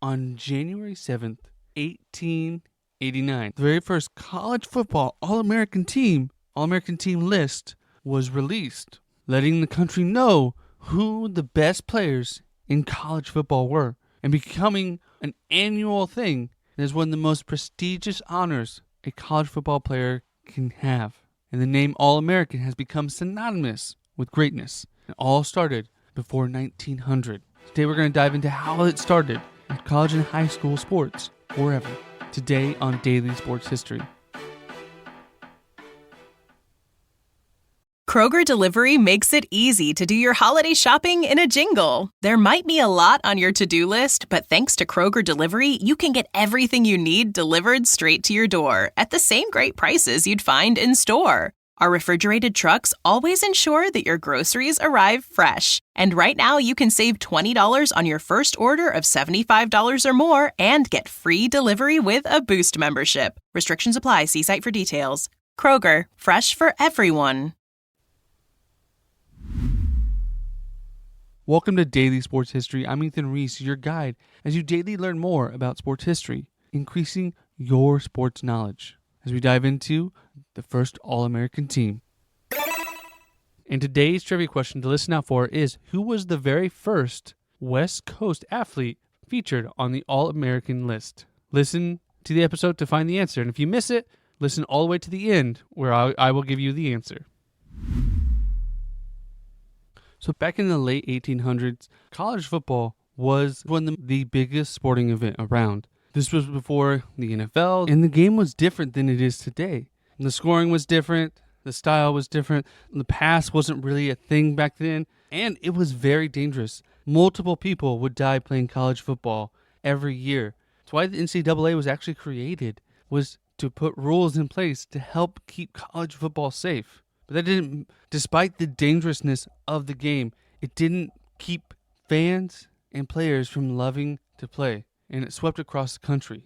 on January 7th, 1889. The very first college football All-American team list was released, letting the country know who the best players in college football were, and becoming an annual thing that is one of the most prestigious honors a college football player can have. And the name All-American has become synonymous with greatness. It all started before 1900. Today we're going to dive into how it started in college and high school sports forever. Today on Daily Sports History. Kroger Delivery makes it easy to do your holiday shopping in a jingle. There might be a lot on your to-do list, but thanks to Kroger Delivery, you can get everything you need delivered straight to your door at the same great prices you'd find in store. Our refrigerated trucks always ensure that your groceries arrive fresh. And right now, you can save $20 on your first order of $75 or more and get free delivery with a Boost membership. Restrictions apply. See site for details. Kroger, fresh for everyone. Welcome to Daily Sports History. I'm Ethan Reese, your guide, as you daily learn more about sports history, increasing your sports knowledge. As we dive into the first All-American team. And today's trivia question to listen out for is, who was the very first West Coast athlete featured on the All-American list? Listen to the episode to find the answer. And if you miss it, listen all the way to the end where I will give you the answer. So back in the late 1800s, college football was one of the biggest sporting event around. This was before the NFL, and the game was different than it is today. The scoring was different, the style was different, the pass wasn't really a thing back then, and it was very dangerous. Multiple people would die playing college football every year. That's why the NCAA was actually created, was to put rules in place to help keep college football safe. But that didn't, despite the dangerousness of the game, it didn't keep fans and players from loving to play. And it swept across the country.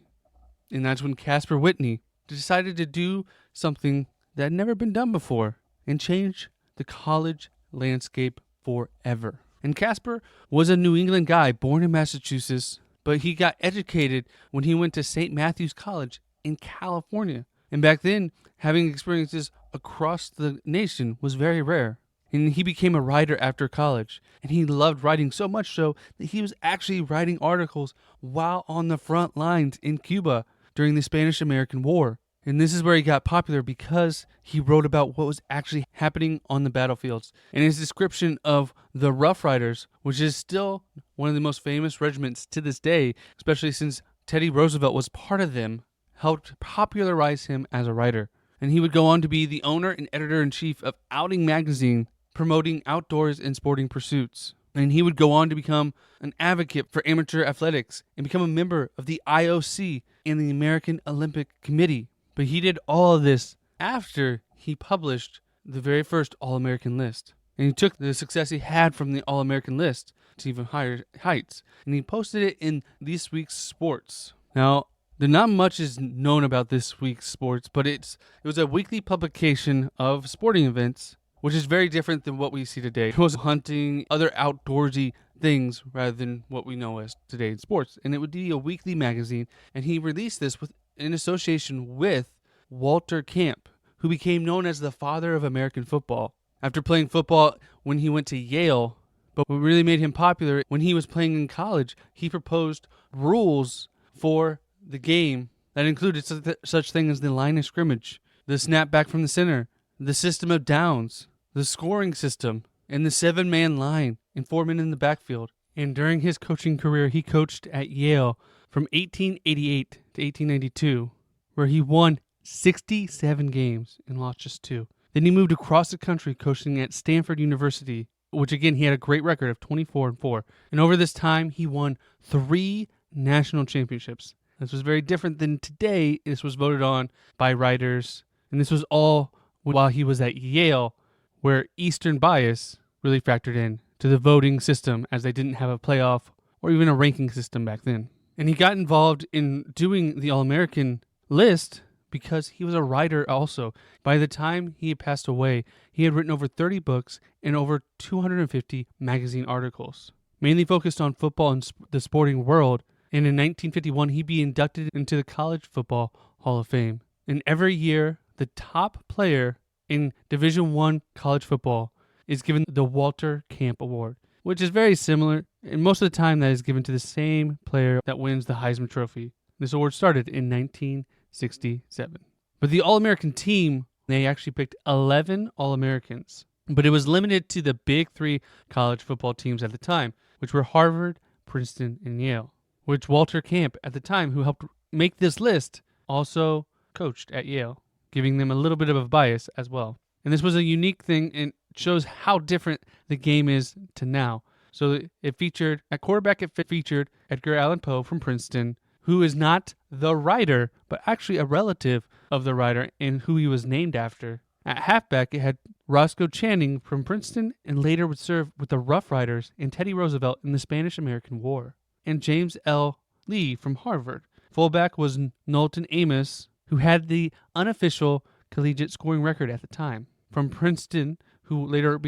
And that's when Casper Whitney decided to do something that had never been done before and change the college landscape forever. And Casper was a New England guy born in Massachusetts, but he got educated when he went to St. Matthew's College in California. And back then, having experiences across the nation was very rare. And he became a writer after college. And he loved writing so much so that he was actually writing articles while on the front lines in Cuba during the Spanish-American War. And this is where he got popular because he wrote about what was actually happening on the battlefields. And his description of the Rough Riders, which is still one of the most famous regiments to this day, especially since Teddy Roosevelt was part of them, helped popularize him as a writer. And he would go on to be the owner and editor-in-chief of Outing magazine, promoting outdoors and sporting pursuits. And he would go on to become an advocate for amateur athletics and become a member of the IOC and the American Olympic Committee. But he did all of this after he published the very first All-American list. And he took the success he had from the All-American list to even higher heights. And he posted it in This Week's Sports. Now, not much is known about This Week's Sports, but it was a weekly publication of sporting events, which is very different than what we see today. It was hunting, other outdoorsy things rather than what we know as today in sports. And it would be a weekly magazine, and he released this in association with Walter Camp, who became known as the father of American football. After playing football when he went to Yale, but what really made him popular when he was playing in college, he proposed rules for the game that included such things as the line of scrimmage, the snap back from the center, the system of downs, the scoring system, and the 7-man line and 4 men in the backfield. And during his coaching career, he coached at Yale from 1888 to 1892, where he won 67 games and lost just 2. Then he moved across the country coaching at Stanford University, which again, he had a great record of 24-4. And over this time, he won 3 national championships. This was very different than today. This was voted on by writers, and this was all while he was at Yale, where Eastern bias really factored in to the voting system, as they didn't have a playoff or even a ranking system back then. And he got involved in doing the All-American list because he was a writer also. By the time he had passed away, he had written over 30 books and over 250 magazine articles, mainly focused on football and the sporting world. And in 1951, he'd be inducted into the College Football Hall of Fame. And every year, the top player in Division I college football is given the Walter Camp Award, which is very similar, and most of the time that is given to the same player that wins the Heisman Trophy. This award started in 1967. But the All-American team, they actually picked 11 All-Americans, but it was limited to the big three college football teams at the time, which were Harvard, Princeton, and Yale, which Walter Camp at the time, who helped make this list, also coached at Yale, giving them a little bit of a bias as well. And this was a unique thing and shows how different the game is to now. So it featured, at quarterback, it featured Edgar Allan Poe from Princeton, who is not the writer, but actually a relative of the writer and who he was named after. At halfback, it had Roscoe Channing from Princeton and later would serve with the Rough Riders and Teddy Roosevelt in the Spanish-American War. And James L. Lee from Harvard. Fullback was Knowlton Amos, who had the unofficial collegiate scoring record at the time, from Princeton, who later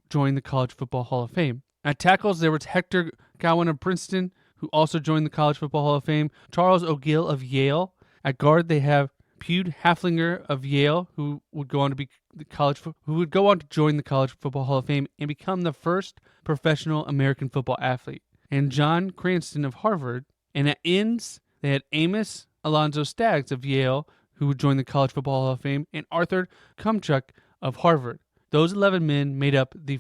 joined the College Football Hall of Fame. At tackles, there was Hector Cowan of Princeton, who also joined the College Football Hall of Fame, Charles O'Gill of Yale. At guard, they have Pugh Haflinger of Yale, who would go on to join the College Football Hall of Fame and become the first professional American football athlete. And John Cranston of Harvard. And at ends, they had Amos Alonzo Staggs of Yale, who would join the College Football Hall of Fame, and Arthur Kumchuk of Harvard. Those 11 men made up the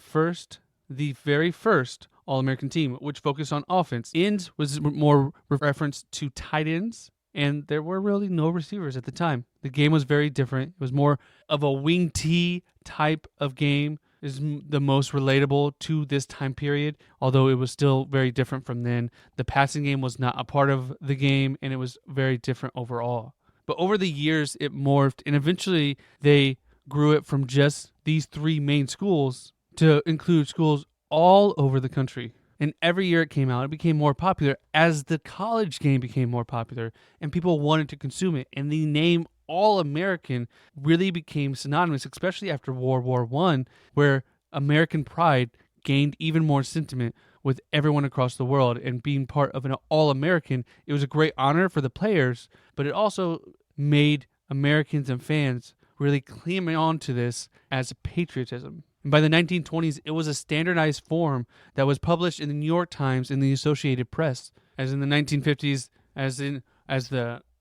very first All-American team, which focused on offense. Ends was more reference to tight ends, and there were really no receivers at the time. The game was very different. It was more of a wing T type of game. Is the most relatable to this time period, although it was still very different from then. The passing game was not a part of the game, and it was very different overall. But over the years, it morphed, and eventually they grew it from just these three main schools to include schools all over the country. And every year it came out, it became more popular as the college game became more popular, and people wanted to consume it. And the name All-American really became synonymous, especially after World War I, where American pride gained even more sentiment with everyone across the world. And being part of an All-American, it was a great honor for the players, but it also made Americans and fans really cling on to this as patriotism. And by the 1920s, it was a standardized form that was published in the New York Times and the Associated Press. As in the 1950s,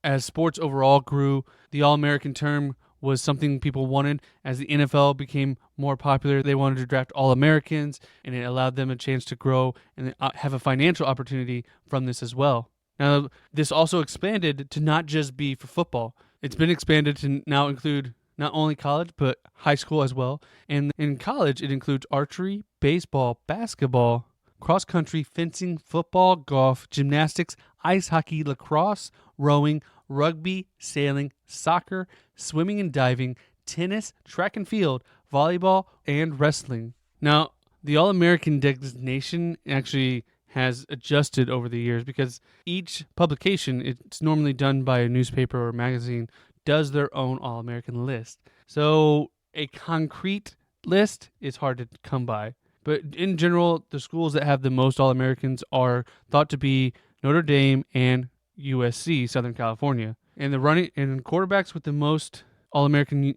as sports overall grew, the All-American term was something people wanted. As the NFL became more popular, they wanted to draft All-Americans, and it allowed them a chance to grow and have a financial opportunity from this as well. Now, this also expanded to not just be for football. It's been expanded to now include not only college, but high school as well. And in college, it includes archery, baseball, basketball, cross-country, fencing, football, golf, gymnastics, ice hockey, lacrosse, rowing, rugby, sailing, soccer, swimming and diving, tennis, track and field, volleyball, and wrestling. Now, the All-American designation actually has adjusted over the years because each publication, it's normally done by a newspaper or magazine, does their own All-American list. So a concrete list is hard to come by. But in general, the schools that have the most All-Americans are thought to be Notre Dame and USC, Southern California. And quarterbacks with the most All-American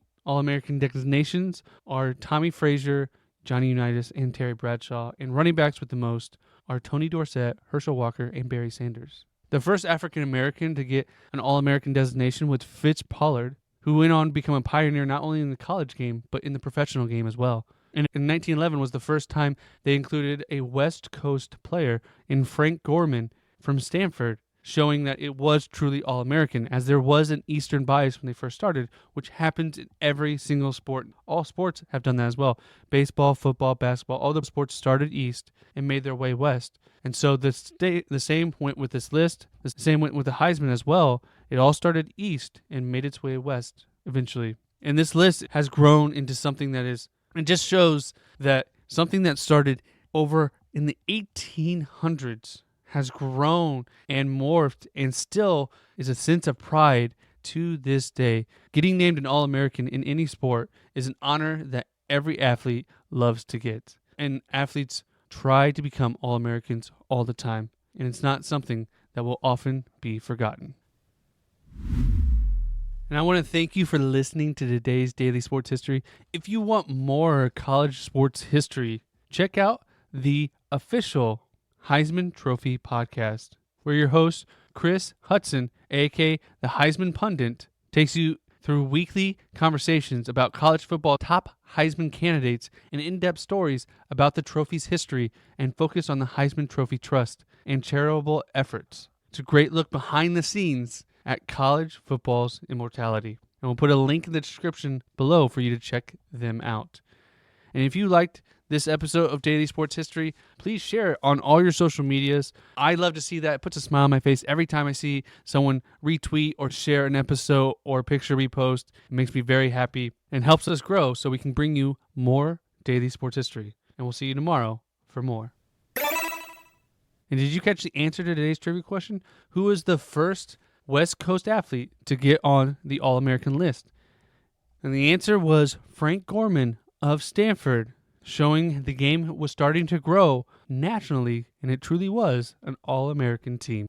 designations are Tommy Frazier, Johnny Unitas, and Terry Bradshaw. And running backs with the most are Tony Dorsett, Herschel Walker, and Barry Sanders. The first African-American to get an All-American designation was Fitz Pollard, who went on to become a pioneer not only in the college game, but in the professional game as well. And in 1911 was the first time they included a West Coast player in Frank Gorman from Stanford, showing that it was truly All-American, as there was an Eastern bias when they first started, which happens in every single sport. All sports have done that as well. Baseball, football, basketball, all the sports started East and made their way West. And so the same went with this list, the same went with the Heisman as well. It all started East and made its way West eventually. And this list has grown into something that is, it just shows that something that started over in the 1800s has grown and morphed and still is a sense of pride to this day. Getting named an All-American in any sport is an honor that every athlete loves to get. And athletes try to become All-Americans all the time. And it's not something that will often be forgotten. And I want to thank you for listening to today's Daily Sports History. If you want more college sports history, check out the official Heisman Trophy podcast, where your host, Chris Hudson, aka the Heisman Pundit, takes you through weekly conversations about college football top Heisman candidates and in-depth stories about the trophy's history and focus on the Heisman Trophy Trust and charitable efforts. It's a great look behind the scenes at college football's immortality. And we'll put a link in the description below for you to check them out. And if you liked this episode of Daily Sports History, please share it on all your social medias. I love to see that. It puts a smile on my face every time I see someone retweet or share an episode or picture repost. It makes me very happy and helps us grow so we can bring you more Daily Sports History. And we'll see you tomorrow for more. And did you catch the answer to today's trivia question? Who was the first West Coast athlete to get on the All-American list? And the answer was Frank Gorman of Stanford, showing the game was starting to grow nationally, and it truly was an All-American team.